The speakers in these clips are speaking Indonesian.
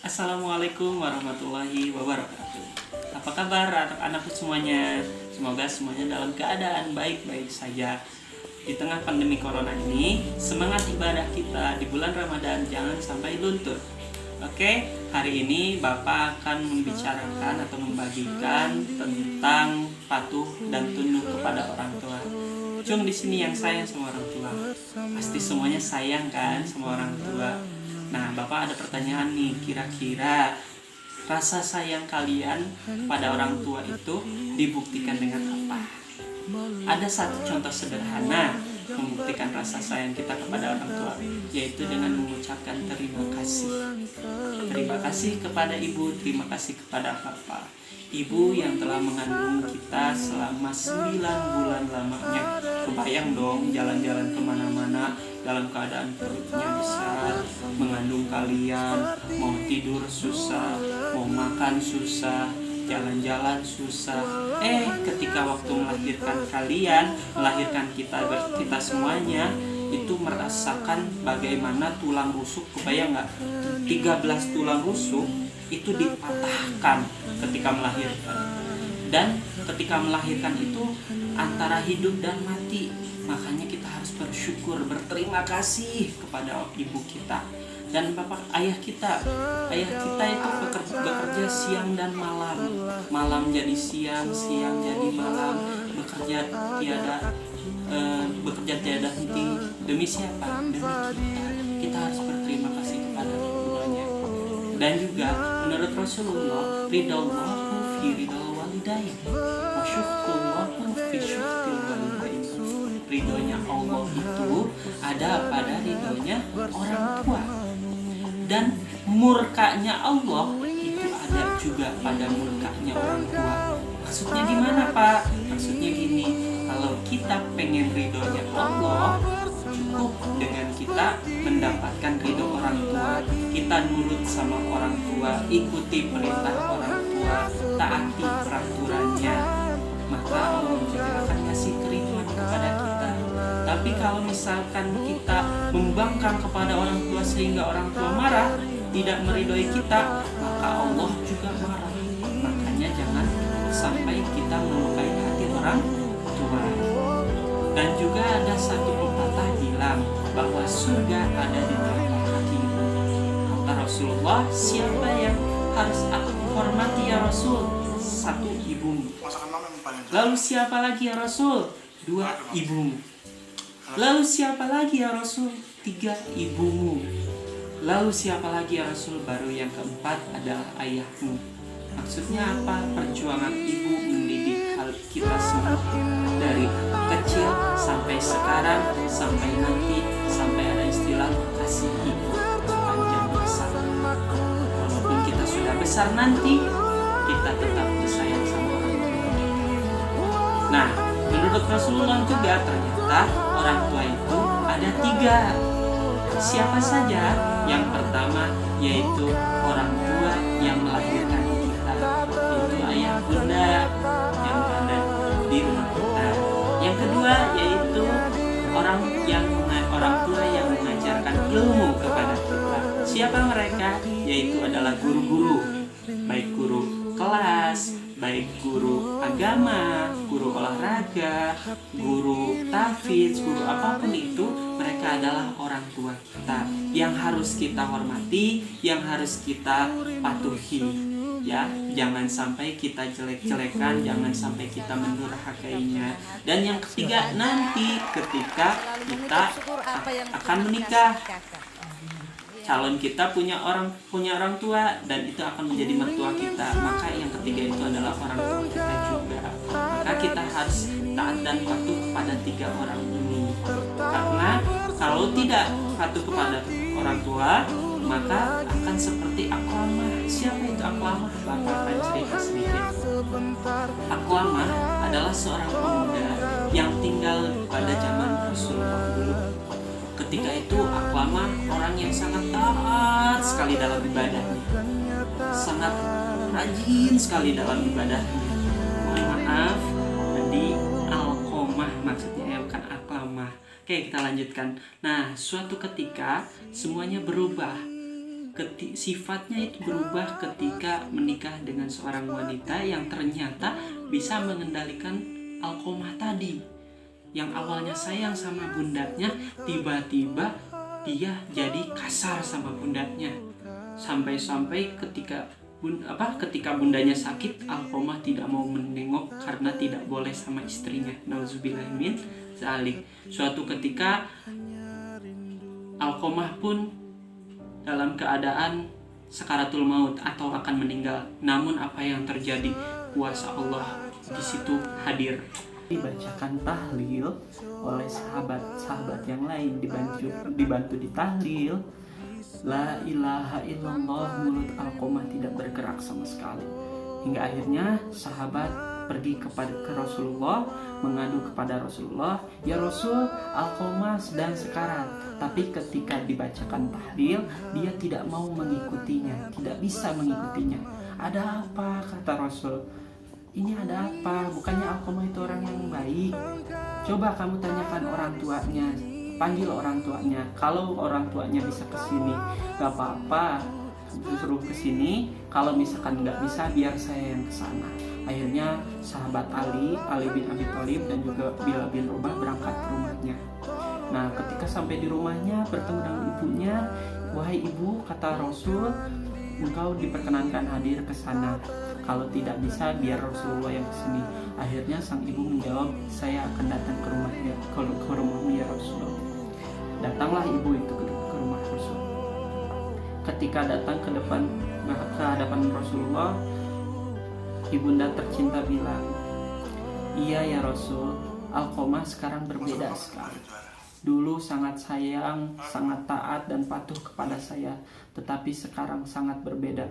Assalamualaikum warahmatullahi wabarakatuh. Apa kabar anak-anakku semuanya? Semoga semuanya dalam keadaan baik-baik saja. Di tengah pandemi corona ini, semangat ibadah kita di bulan Ramadan jangan sampai luntur. Oke, hari ini Bapak akan membicarakan atau membagikan tentang patuh dan tunduk kepada orang tua. Cung di sini yang sayang sama orang tua. Pasti semuanya sayang kan sama orang tua. Nah, Bapak ada pertanyaan nih, kira-kira rasa sayang kalian pada orang tua itu dibuktikan dengan apa? Ada satu contoh sederhana membuktikan rasa sayang kita kepada orang tua, yaitu dengan mengucapkan terima kasih. Terima kasih kepada ibu, terima kasih kepada bapak. Ibu yang telah mengandung kita selama 9 bulan lamanya. Kebayang dong jalan-jalan kemana-mana dalam keadaan perutnya besar, mengandung kalian, mau tidur susah, mau makan susah, jalan-jalan susah. Ketika waktu melahirkan kalian, melahirkan kita semuanya, itu merasakan bagaimana tulang rusuk, kebayang nggak? 13 tulang rusuk itu dipatahkan ketika melahirkan. Dan ketika melahirkan itu antara hidup dan mati. Makanya kita harus bersyukur, berterima kasih kepada ibu kita dan bapak ayah kita. Ayah kita itu bekerja siang dan malam, malam jadi siang, siang jadi malam, bekerja tiada henti. Demi siapa? Demi kita. Kita harus berterima kasih kepada keduanya. Dan juga menurut Rasulullah, ridallahu fi ridal walidain wa syukrullahu fi syukril walidain. Ridhonya Allah itu ada pada ridhonya orang tua, dan murkanya Allah itu ada juga pada murkanya orang tua. Maksudnya gimana, Pak? Maksudnya gini, kalau kita pengen ridhonya Allah, cukup dengan kita mendapatkan ridho orang tua. Kita nurut sama orang tua, ikuti perintah orang tua, taati peraturannya, maka Allah juga akan kasih kerinduan kepada kita. Tapi kalau misalkan kita membangkang kepada orang tua sehingga orang tua marah, tidak meridhoi kita, maka Allah juga marah. Makanya jangan sampai kita melukai hati orang tua. Dan juga ada satu pepatah bilang bahwa surga ada di telapak kaki ibu. Kata Rasulullah, siapa yang harus aku hormati ya Rasul? 1, ibumu. Lalu siapa lagi ya Rasul? 2, ibumu. Lalu siapa lagi ya Rasul? 3, ibumu. Lalu siapa lagi ya Rasul? Baru yang keempat adalah ayahmu. Maksudnya apa? Perjuangan ibu mendidik kita semua dari kecil sampai sekarang, sampai nanti, sampai ada istilah kasih ibu sepanjang besar. Walaupun kita sudah besar nanti, kita tetap disayang sama orang tua. Nah, menurut Rasulullah juga ternyata orang tua itu ada 3. Siapa saja? Yang pertama yaitu orang tua yang melahirkan kita, yaitu ayah bunda yang ada di rumah kita. Yang kedua yaitu orang tua yang mengajarkan ilmu kepada kita. Siapa mereka? Yaitu adalah guru-guru, baik guru kelas, baik guru agama, guru olahraga, guru tahfidz, guru apapun itu, mereka adalah orang tua kita yang harus kita hormati, yang harus kita patuhi. Ya, jangan sampai kita jelek-jelekan, jangan sampai kita mendurhakainya. Dan yang ketiga, nanti ketika kita akan menikah, calon kita punya orang tua dan itu akan menjadi mertua kita, maka yang ketiga itu adalah orang tua kita juga. Maka kita harus taat dan patuh kepada 3 orang ini, karena kalau tidak patuh kepada orang tua maka akan seperti Aqlamah. Siapa itu Aqlamah? Bapak akan cerita sedikit. Aqlamah adalah seorang pemuda yang tinggal pada zaman Rasulullah dulu. Ketika itu Aqlamah orang yang sangat taat sekali dalam ibadahnya, sangat rajin sekali dalam ibadahnya. Mohon maaf, tadi Alqamah maksudnya, bukan Aqlamah. Oke, kita lanjutkan. Nah, suatu ketika semuanya berubah sifatnya itu berubah ketika menikah dengan seorang wanita yang ternyata bisa mengendalikan Alqamah tadi, yang awalnya sayang sama bundanya, tiba-tiba dia jadi kasar sama bundanya, sampai-sampai ketika bundanya sakit, Alqamah tidak mau menengok karena tidak boleh sama istrinya. Nauzubillahi min dzalik. Suatu ketika Alqamah pun dalam keadaan sakaratul maut atau akan meninggal. Namun apa yang terjadi? Kuasa Allah di situ hadir. Dibacakan tahlil oleh sahabat-sahabat yang lain, dibantu ditahlil. La ilaha illallah, mulut Alqamah tidak bergerak sama sekali. Hingga akhirnya sahabat pergi ke Rasulullah, mengadu kepada Rasulullah, ya Rasul, Alqamah sedang sekarat. Tapi ketika dibacakan tahlil, dia tidak mau mengikutinya, tidak bisa mengikutinya. Ada apa? Kata Rasul. Ini ada apa? Bukannya Alqamah itu orang yang baik? Coba kamu tanyakan orang tuanya, panggil orang tuanya. Kalau orang tuanya bisa kesini, gak apa-apa, suruh kesini. Kalau misalkan nggak bisa, biar saya yang kesana. Akhirnya sahabat Ali bin Abi Thalib dan juga Bilal bin Rabah berangkat ke rumahnya. Nah, ketika sampai di rumahnya bertemu dengan ibunya, wahai ibu, kata Rasul, engkau diperkenankan hadir ke sana. Kalau tidak bisa, biar Rasulullah yang kesini. Akhirnya sang ibu menjawab, saya akan datang ke rumahmu ya Rasulullah. Datanglah ibu itu ke rumah Rasul. Ketika datang ke hadapan Rasulullah, ibunda tercinta bilang, iya ya Rasul, Alqamah sekarang berbeda sekali. Dulu sangat sayang, sangat taat dan patuh kepada saya, tetapi sekarang sangat berbeda.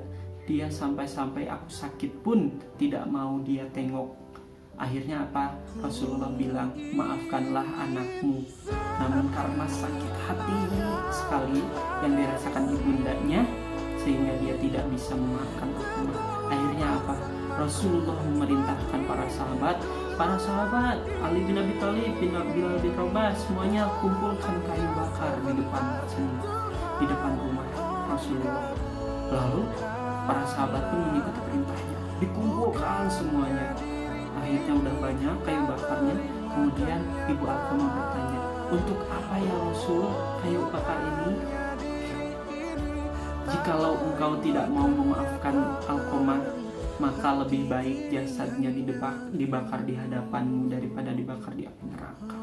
Dia sampai-sampai aku sakit pun tidak mau dia tengok. Akhirnya apa? Rasulullah bilang, maafkanlah anakmu. Namun karena sakit hati sekali yang dirasakan ibundanya, sehingga dia tidak bisa memaafkan Alqamah. Akhirnya apa? Rasulullah memerintahkan para sahabat, Ali bin Abi Thalib, Bilal bin Rabah, semuanya kumpulkan kayu bakar di depan rumah Rasulullah. Lalu para sahabat pun mengikuti perintahnya, dikumpulkan semuanya. Akhirnya udah banyak kayu bakarnya. Kemudian ibu Alqamah bertanya, untuk apa ya Rasul kayu bakar ini? Jikalau engkau tidak mau memaafkan Alqamah, maka lebih baik jasadnya dibakar di hadapanmu daripada dibakar di api neraka.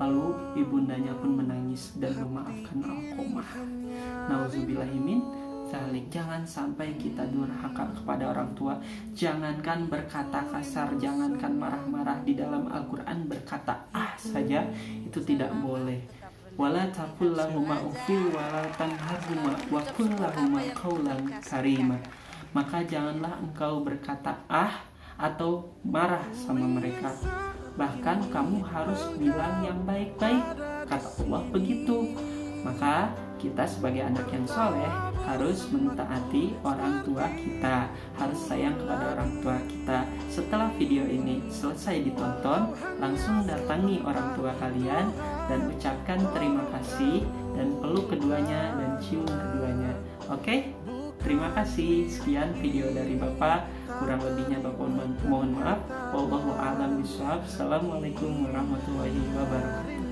Lalu ibundanya pun menangis dan memaafkan Alqamah. Nauzubillahi min dzalik. Jangan sampai kita durhaka kepada orang tua. Jangankan berkata kasar, jangankan marah-marah. Di dalam Al-Quran berkata saja itu tidak boleh. Wala taqul lahuma uffin wala tanharhuma wa qul lahuma qawlan karima. Maka janganlah engkau berkata atau marah sama mereka. Bahkan kamu harus bilang yang baik-baik. Kata Allah begitu. Maka kita sebagai anak yang soleh harus mentaati orang tua kita, harus sayang kepada orang tua kita. Setelah video ini selesai ditonton, langsung datangi orang tua kalian dan ucapkan terima kasih dan peluk keduanya dan cium keduanya. Oke? Terima kasih. Sekian video dari Bapak. Kurang lebihnya Bapak mohon maaf. Wallahu a'lam bishawab. Assalamualaikum warahmatullahi wabarakatuh.